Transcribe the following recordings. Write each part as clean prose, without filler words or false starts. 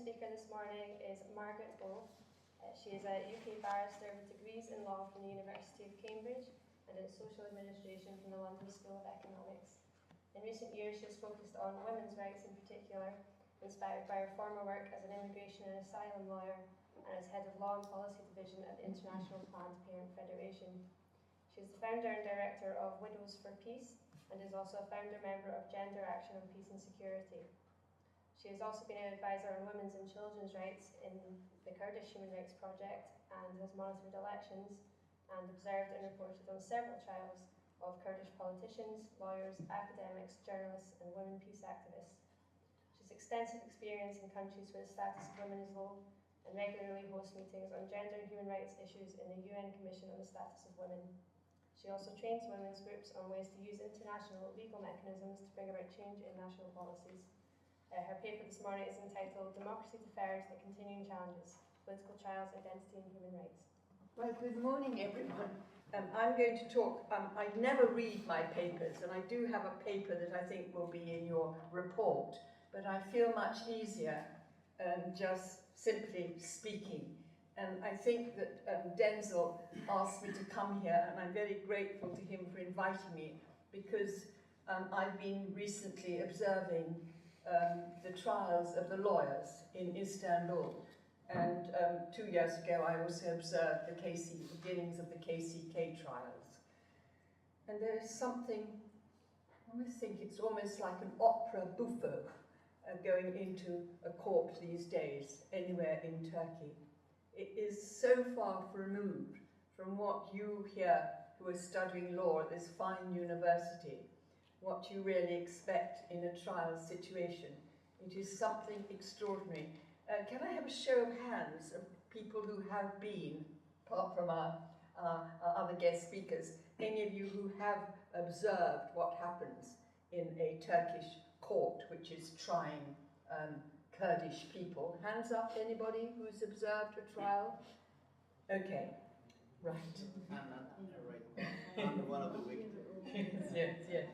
speaker this morning is Margaret Owen. She is a UK barrister with degrees in law from the University of Cambridge and in social administration from the London School of Economics. In recent years, she has focused on women's rights in particular, inspired by her former work as an immigration and asylum lawyer and as head of law and policy division at the International Planned Parenthood Federation. She is the founder and director of Widows for Peace and is also a founder member of Gender Action on Peace and Security. She has also been an advisor on women's and children's rights in the Kurdish Human Rights Project and has monitored elections and observed and reported on several trials of Kurdish politicians, lawyers, academics, journalists and women peace activists. She has extensive experience in countries where the status of women is low and regularly hosts meetings on gender and human rights issues in the UN Commission on the Status of Women. She also trains women's groups on ways to use international legal mechanisms to bring about change in national policies. Her paper this morning is entitled Democracy Deferred, The Continuing Challenges, Political Trials, Identity and Human Rights. Well, good morning everyone. I'm going to talk, I never read my papers, and I do have a paper that I think will be in your report, but I feel much easier just simply speaking. And I think that Denzel asked me to come here, and I'm very grateful to him for inviting me, because I've been recently observing the trials of the lawyers in Istanbul, and 2 years ago I also observed the beginnings of the KCK trials. And there is something, I almost think it's almost like an opera buffo going into a court these days, anywhere in Turkey. It is so far removed from what you here who are studying law at this fine university, what you really expect in a trial situation. It is something extraordinary. Can I have a show of hands of people who have been, apart from our other guest speakers, any of you who have observed what happens in a Turkish court which is trying Kurdish people? Hands up, anybody who's observed a trial? Okay, right. I'm one of the witnesses. Yes.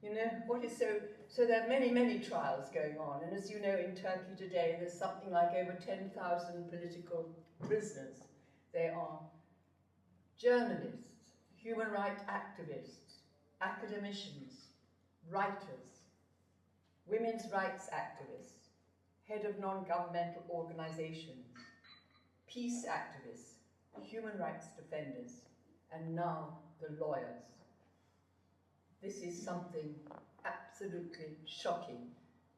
You know, what is so there are many trials going on, and as you know, in Turkey today there's something like over 10,000 political prisoners. They are journalists, human rights activists, academicians, writers, women's rights activists, head of non-governmental organizations, peace activists, human rights defenders, and now the lawyers. This is something absolutely shocking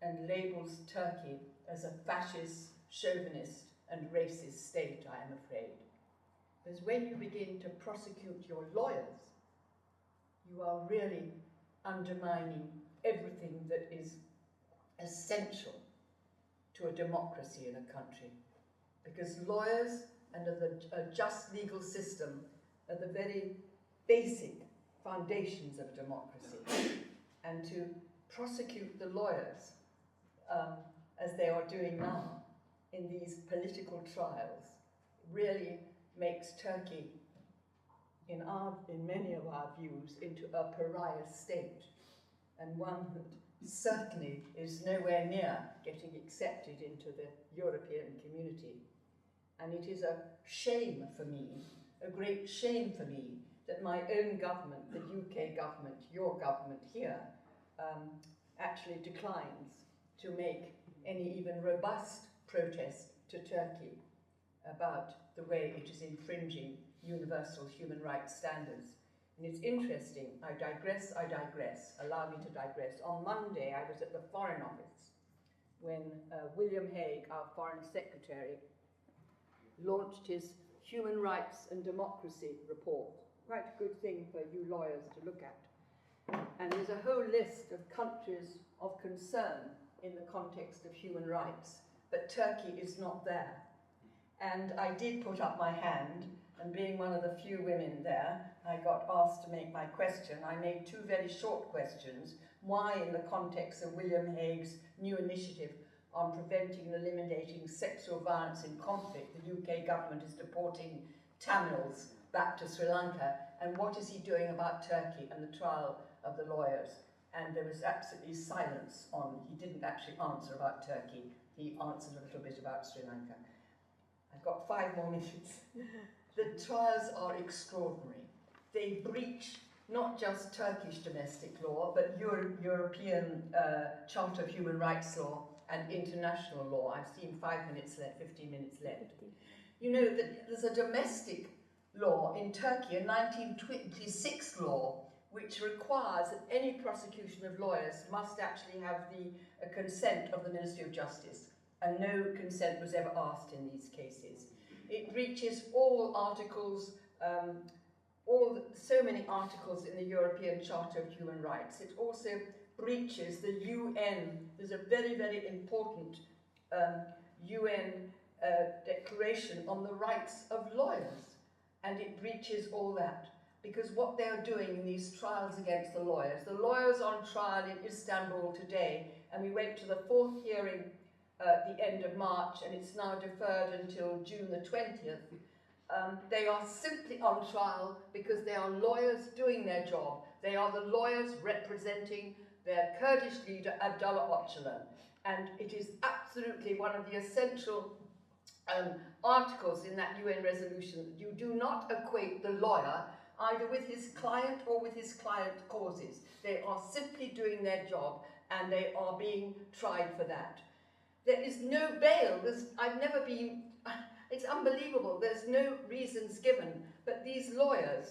and labels Turkey as a fascist, chauvinist and racist state, I am afraid. Because when you begin to prosecute your lawyers, you are really undermining everything that is essential to a democracy in a country. Because lawyers and a just legal system are the very basic foundations of democracy, and to prosecute the lawyers as they are doing now in these political trials really makes Turkey, in many of our views, into a pariah state, and one that certainly is nowhere near getting accepted into the European community. And it is a shame for me, a great shame for me, that my own government, the UK government, your government here, actually declines to make any even robust protest to Turkey about the way it is infringing universal human rights standards. And it's interesting, I digress, allow me to digress. On Monday, I was at the Foreign Office when William Hague, our Foreign Secretary, launched his Human Rights and Democracy report. Quite a good thing for you lawyers to look at. And there's a whole list of countries of concern in the context of human rights, but Turkey is not there. And I did put up my hand, and being one of the few women there, I got asked to make my question. I made two very short questions. Why, in the context of William Hague's new initiative on preventing and eliminating sexual violence in conflict, the UK government is deporting Tamils back to Sri Lanka, and what is he doing about Turkey and the trial of the lawyers? and there was absolutely silence on, he didn't actually answer about Turkey, he answered a little bit about Sri Lanka. I've got 5 more minutes. The trials are extraordinary. They breach not just Turkish domestic law, but European Charter of Human Rights law and international law. I've seen 5 minutes left, 15 minutes left. You know that there's a domestic law in Turkey, a 1926 law, which requires that any prosecution of lawyers must actually have the consent of the Ministry of Justice, and no consent was ever asked in these cases. It breaches all articles, so many articles in the European Charter of Human Rights. It also breaches the UN. There's a very, very important UN declaration on the rights of lawyers, and it breaches all that. Because what they are doing in these trials against the lawyers on trial in Istanbul today, and we went to the 4th hearing at the end of March, and it's now deferred until June the 20th. They are simply on trial because they are lawyers doing their job. They are the lawyers representing their Kurdish leader, Abdullah Öcalan. And it is absolutely one of the essential articles in that UN resolution that you do not equate the lawyer either with his client or with his client causes. They are simply doing their job, and they are being tried for that. There is no bail. It's unbelievable. There's no reasons given. But these lawyers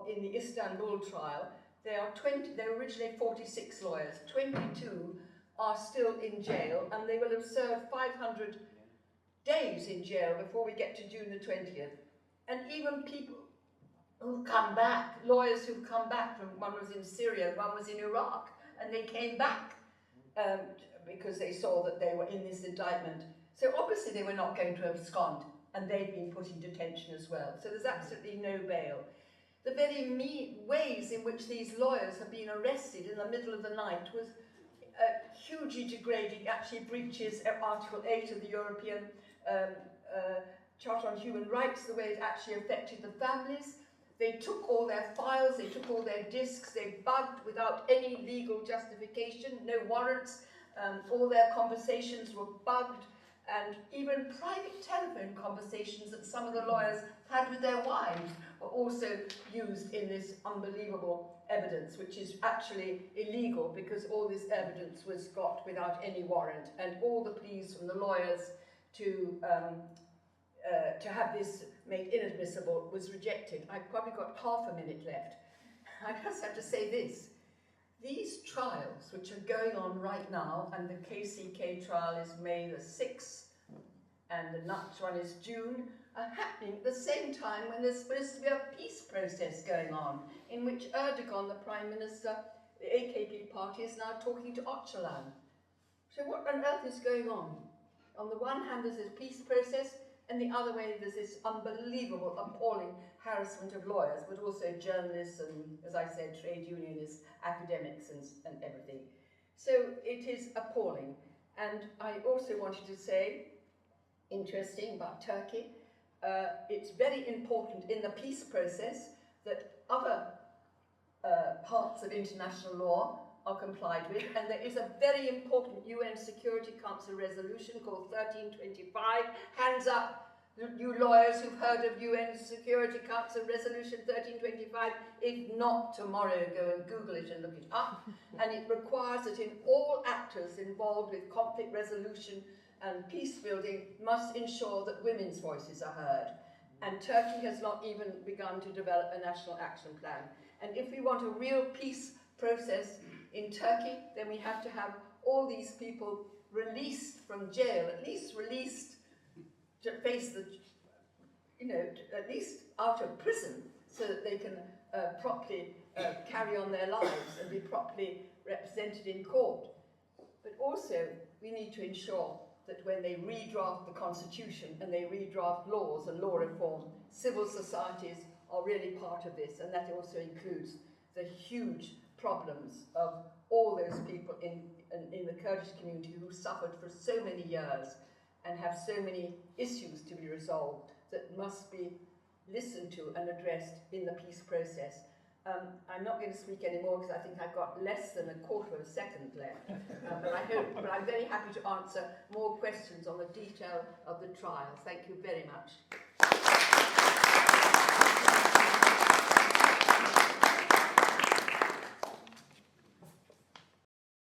in the Istanbul trial, there were originally 46 lawyers. 22 are still in jail, and they will have served 500 days in jail before we get to June the 20th. And even people who've come back, lawyers who've come back from, one was in Syria, one was in Iraq, and they came back because they saw that they were in this indictment. So obviously they were not going to abscond, and they've been put in detention as well. So there's absolutely no bail. The very ways in which these lawyers have been arrested in the middle of the night was hugely degrading, actually breaches Article 8 of the European Charter on Human Rights, the way it actually affected the families. They took all their files, they took all their discs, they bugged without any legal justification, no warrants. All their conversations were bugged, and even private telephone conversations that some of the lawyers had with their wives were also used in this unbelievable evidence, which is actually illegal because all this evidence was got without any warrant, and all the pleas from the lawyers to have this made inadmissible was rejected. I've probably got half a minute left. I just have to say this. These trials, which are going on right now, and the KCK trial is May the 6th, and the next one is June, are happening at the same time when there's supposed to be a peace process going on, in which Erdogan, the Prime Minister, the AKP party, is now talking to Öcalan. So what on earth is going on? On the one hand, there's this peace process, and the other way, there's this unbelievable, appalling harassment of lawyers, but also journalists and, as I said, trade unionists, academics and everything. So it is appalling. And I also wanted to say, interesting about Turkey, it's very important in the peace process that other parts of international law are complied with, and there is a very important UN Security Council resolution called 1325. Hands up, you lawyers who've heard of UN Security Council resolution 1325. If not, tomorrow go and Google it and look it up. And it requires that in all actors involved with conflict resolution and peace building must ensure that women's voices are heard. And Turkey has not even begun to develop a national action plan. And if we want a real peace process in Turkey, then we have to have all these people released from jail, at least released to face the, at least out of prison, so that they can properly carry on their lives and be properly represented in court. But also, we need to ensure that when they redraft the constitution and they redraft laws and law reform, civil societies are really part of this, and that also includes the huge problems of all those people in the Kurdish community who suffered for so many years and have so many issues to be resolved that must be listened to and addressed in the peace process. I'm not going to speak anymore because I think I've got less than a quarter of a second left. But I'm very happy to answer more questions on the detail of the trial. Thank you very much.